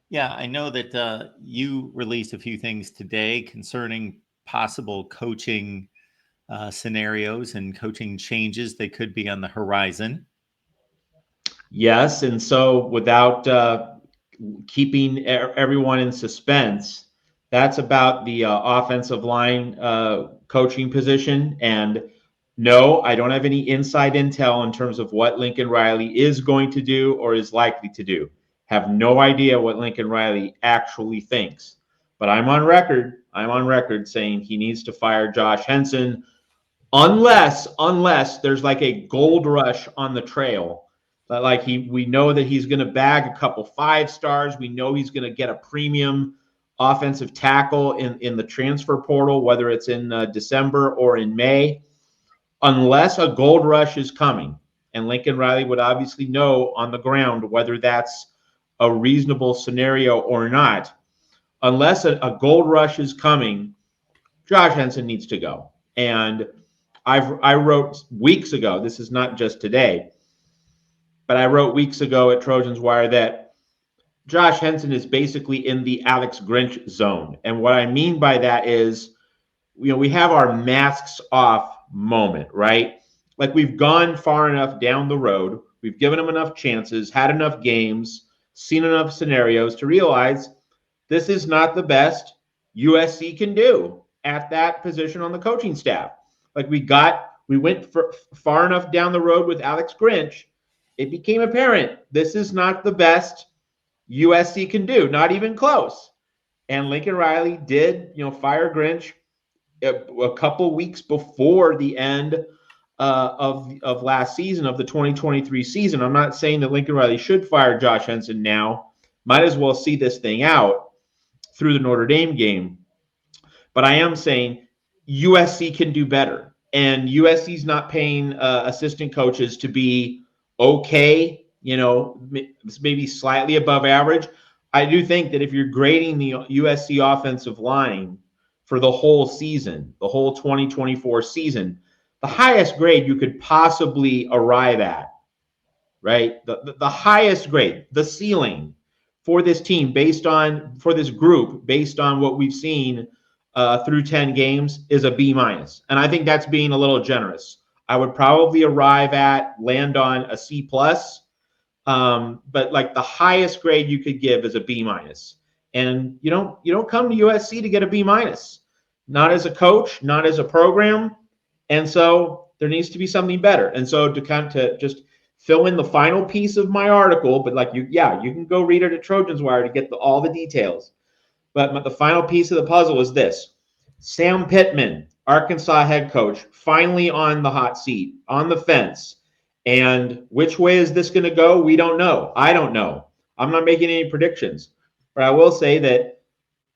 Yeah, I know that you released a few things today concerning possible coaching scenarios and coaching changes that could be on the horizon. Yes, and so without keeping everyone in suspense, that's about the offensive line coaching position. And no, I don't have any inside intel in terms of what Lincoln Riley is going to do or is likely to do. Have no idea what Lincoln Riley actually thinks. But I'm on record. I'm on record saying he needs to fire Josh Henson unless there's like a gold rush on the trail. Like we know that he's going to bag a couple 5 stars. We know he's going to get a premium offensive tackle in the transfer portal, whether it's in December or in May. Unless a gold rush is coming, and Lincoln Riley would obviously know on the ground whether that's a reasonable scenario or not. Unless a gold rush is coming, Josh Henson needs to go. And I wrote weeks ago, this is not just today, but I wrote weeks ago at Trojans Wire that Josh Henson is basically in the Alex Grinch zone. And what I mean by that is, we have our masks off moment, right? Like we've gone far enough down the road, we've given him enough chances, had enough games, seen enough scenarios to realize this is not the best USC can do at that position on the coaching staff. Like we went far enough down the road with Alex Grinch, it became apparent this is not the best USC can do, not even close. And Lincoln Riley did, fire Grinch a couple weeks before the end of last season, of the 2023 season. I'm not saying that Lincoln Riley should fire Josh Henson now. Might as well see this thing out through the Notre Dame game. But I am saying USC can do better. And USC's not paying assistant coaches to be okay, maybe slightly above average. I do think that if you're grading the USC offensive line for the whole season, the whole 2024 season, the highest grade you could possibly arrive at, right? The highest grade, the ceiling for this team for this group, based on what we've seen through 10 games, is a B minus. And I think that's being a little generous. I would probably land on a C plus. But like the highest grade you could give is a B minus. And you don't come to USC to get a B minus, not as a coach, not as a program. And so there needs to be something better. And so to just fill in the final piece of my article, but you can go read it at Trojans Wire to get all the details. But the final piece of the puzzle is this: Sam Pittman, Arkansas head coach, finally on the hot seat, on the fence. And which way is this going to go? We don't know. I don't know. I'm not making any predictions. But I will say that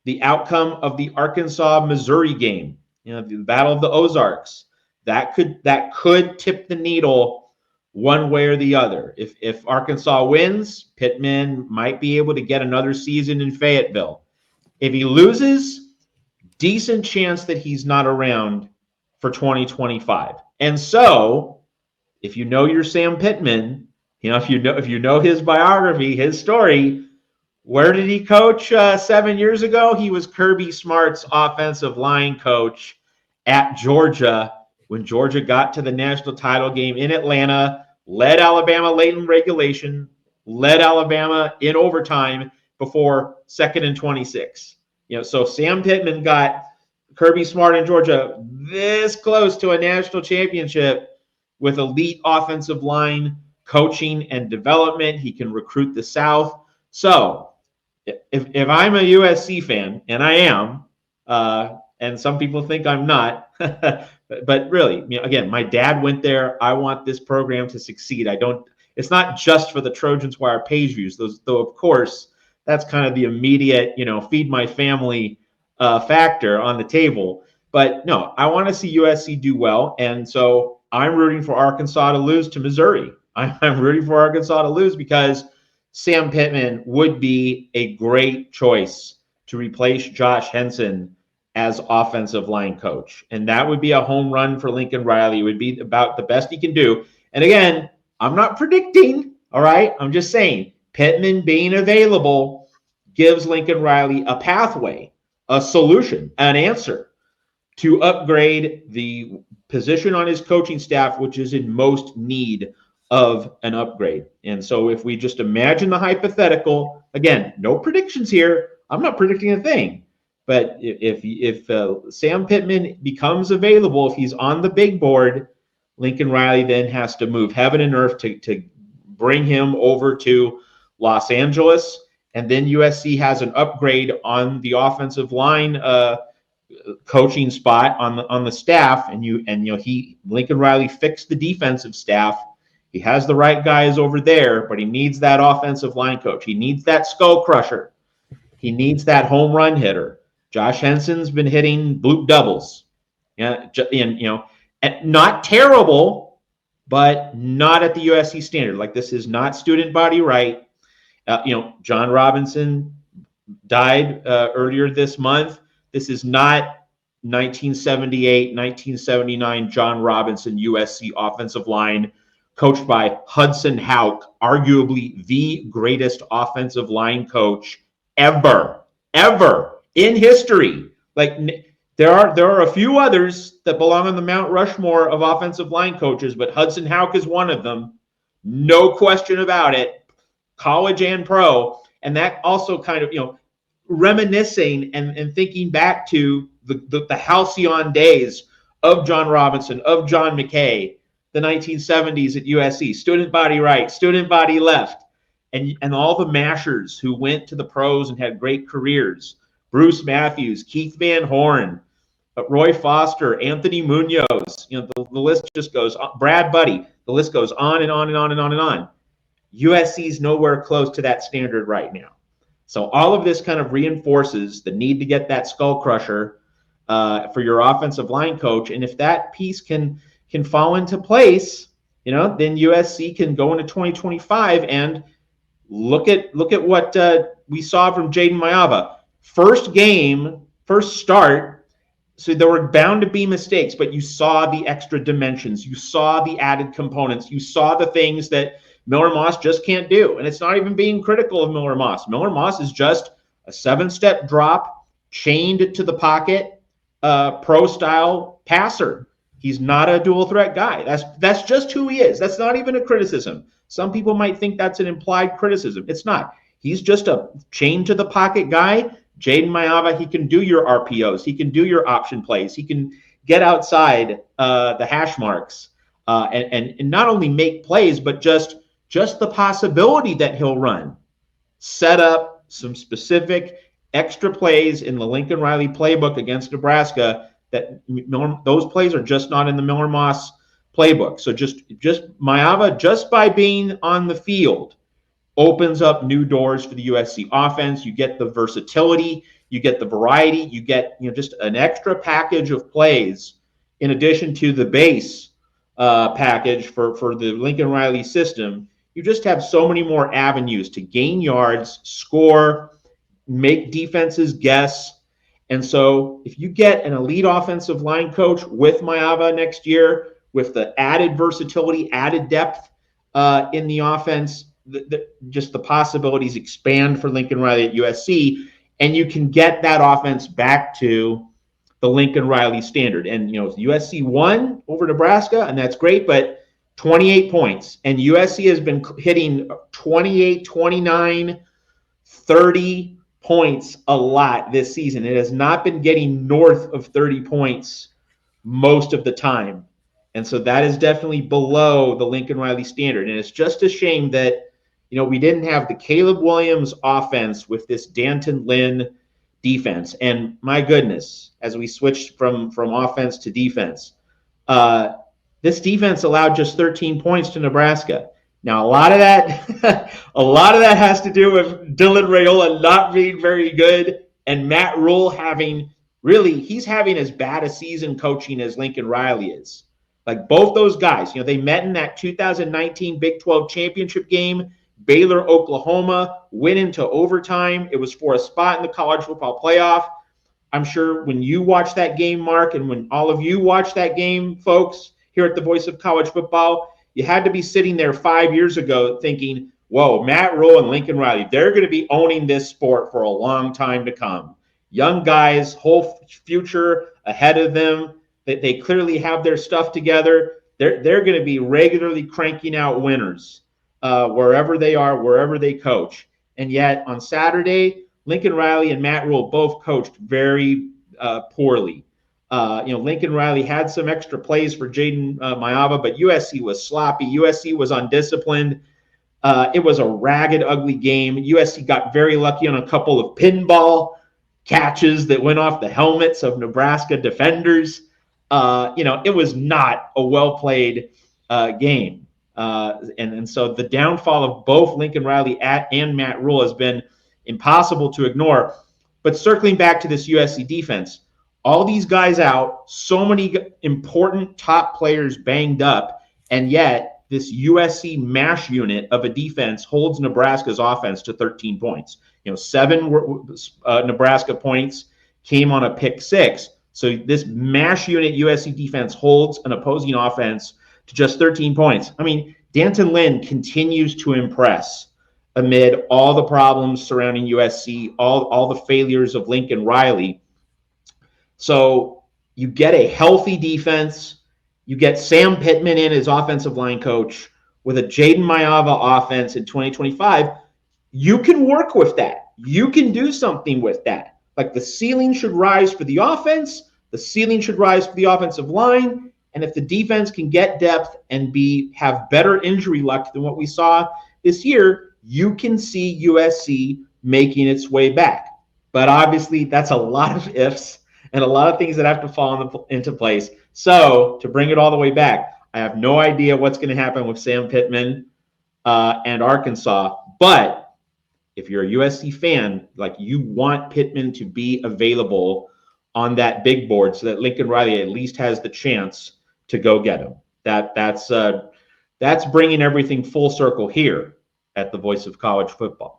the outcome of the Arkansas-Missouri game, the Battle of the Ozarks, that could tip the needle one way or the other. If Arkansas wins, Pittman might be able to get another season in Fayetteville. If he loses, decent chance that he's not around for 2025. And so, if you know your Sam Pittman, if you know his biography, his story, where did he coach 7 years ago? He was Kirby Smart's offensive line coach at Georgia when Georgia got to the national title game in Atlanta, led Alabama late in regulation, led Alabama in overtime before 2nd and 26. So Sam Pittman got Kirby Smart in Georgia this close to a national championship with elite offensive line coaching and development. He can recruit the South. So if I'm a USC fan, and I am, and some people think I'm not, but really, again, my dad went there. I want this program to succeed. It's not just for the Trojans Wire page views, though of course that's kind of the immediate, feed my family factor on the table. But no, I want to see USC do well. And so I'm rooting for Arkansas to lose to Missouri. I'm rooting for Arkansas to lose because Sam Pittman would be a great choice to replace Josh Henson as offensive line coach. And that would be a home run for Lincoln Riley. It would be about the best he can do. And again, I'm not predicting, all right? I'm just saying, Pittman being available gives Lincoln Riley a pathway, a solution, an answer to upgrade the position on his coaching staff, which is in most need of an upgrade. And so if we just imagine the hypothetical, again, no predictions here. I'm not predicting a thing. But if Sam Pittman becomes available, if he's on the big board, Lincoln Riley then has to move heaven and earth to bring him over to Los Angeles. And then USC has an upgrade on the offensive line coaching spot on the staff. And Lincoln Riley fixed the defensive staff. He has the right guys over there, but he needs that offensive line coach. He needs that skull crusher. He needs that home run hitter. Josh Henson's been hitting bloop doubles. Yeah, and not terrible, but not at the USC standard. Like, this is not student body right. John Robinson died earlier this month. This is not 1978, 1979 John Robinson USC offensive line coached by Hudson Houck, arguably the greatest offensive line coach ever in history. Like, there are a few others that belong on the Mount Rushmore of offensive line coaches, but Hudson Houck is one of them. No question about it, college and pro. And that also kind of, reminiscing and thinking back to the halcyon days of John Robinson, of John McKay, the 1970s at USC, student body right, student body left, and all the mashers who went to the pros and had great careers. Bruce Matthews, Keith Van Horn, Roy Foster, Anthony Munoz, the list just goes on. Brad Buddy, the list goes on and on and on and on and on. USC's nowhere close to that standard right now. So all of this kind of reinforces the need to get that skull crusher for your offensive line coach. And if that piece can fall into place, then USC can go into 2025 and look at what we saw from Jaden Maiva. First game, first start. So there were bound to be mistakes, but you saw the extra dimensions. You saw the added components. You saw the things that Miller Moss just can't do. And it's not even being critical of Miller Moss. Miller Moss is just a 7-step drop, chained to the pocket, pro-style passer. He's not a dual threat guy. That's just who he is. That's not even a criticism. Some people might think that's an implied criticism. It's not. He's just a chain to the pocket guy. Jaden Maiva, he can do your RPOs. He can do your option plays. He can get outside the hash marks and not only make plays, but just the possibility that he'll run. Set up some specific extra plays in the Lincoln Riley playbook against Nebraska that those plays are just not in the Miller Moss playbook. So just Maiva, just by being on the field, opens up new doors for the USC offense. You get the versatility, you get the variety, you get just an extra package of plays in addition to the base package for the Lincoln Riley system. You just have so many more avenues to gain yards, score, make defenses guess. And so if you get an elite offensive line coach with Maiva next year, with the added versatility, added depth in the offense, just the possibilities expand for Lincoln Riley at USC, and you can get that offense back to the Lincoln Riley standard. And USC won over Nebraska, and that's great, but 28 points. And USC has been hitting 28, 29, 30 points a lot this season. It has not been getting north of 30 points most of the time. And so that is definitely below the Lincoln Riley standard. And it's just a shame that we didn't have the Caleb Williams offense with this Danton Lynn defense. And my goodness, as we switched from offense to defense, this defense allowed just 13 points to Nebraska. Now, a lot of that has to do with Dylan Raiola not being very good and Matt Rule he's having as bad a season coaching as Lincoln Riley is. Like, both those guys, they met in that 2019 Big 12 championship game. Baylor, Oklahoma, went into overtime. It was for a spot in the college football playoff. I'm sure when you watch that game, Mark, and when all of you watch that game, folks, here at the Voice of College Football, you had to be sitting there 5 years ago thinking, whoa, Matt Rule and Lincoln Riley, they're going to be owning this sport for a long time to come. Young guys, whole future ahead of them. They clearly have their stuff together. They're going to be regularly cranking out winners wherever they are, wherever they coach. And yet on Saturday, Lincoln Riley and Matt Rule both coached very poorly. Lincoln Riley had some extra plays for Jaden Maiva, but USC was sloppy. USC was undisciplined. It was a ragged, ugly game. USC got very lucky on a couple of pinball catches that went off the helmets of Nebraska defenders. It was not a well-played game. And so the downfall of both Lincoln Riley and Matt Rule has been impossible to ignore. But circling back to this USC defense, all these guys out, so many important top players banged up, and yet this USC MASH unit of a defense holds Nebraska's offense to 13 points. 7 Nebraska points came on a pick 6. So this MASH unit USC defense holds an opposing offense to just 13 points. I mean, Danton Lynn continues to impress amid all the problems surrounding USC, all the failures of Lincoln Riley. So you get a healthy defense. You get Sam Pittman in as offensive line coach with a Jaden Maiva offense in 2025. You can work with that. You can do something with that. Like, the ceiling should rise for the offense. The ceiling should rise for the offensive line. And if the defense can get depth and have better injury luck than what we saw this year, you can see USC making its way back. But obviously, that's a lot of ifs and a lot of things that have to fall into place. So to bring it all the way back, I have no idea what's going to happen with Sam Pittman and Arkansas. But if you're a USC fan, you want Pittman to be available on that big board so that Lincoln Riley at least has the chance to go get him. That's bringing everything full circle here at the Voice of College Football.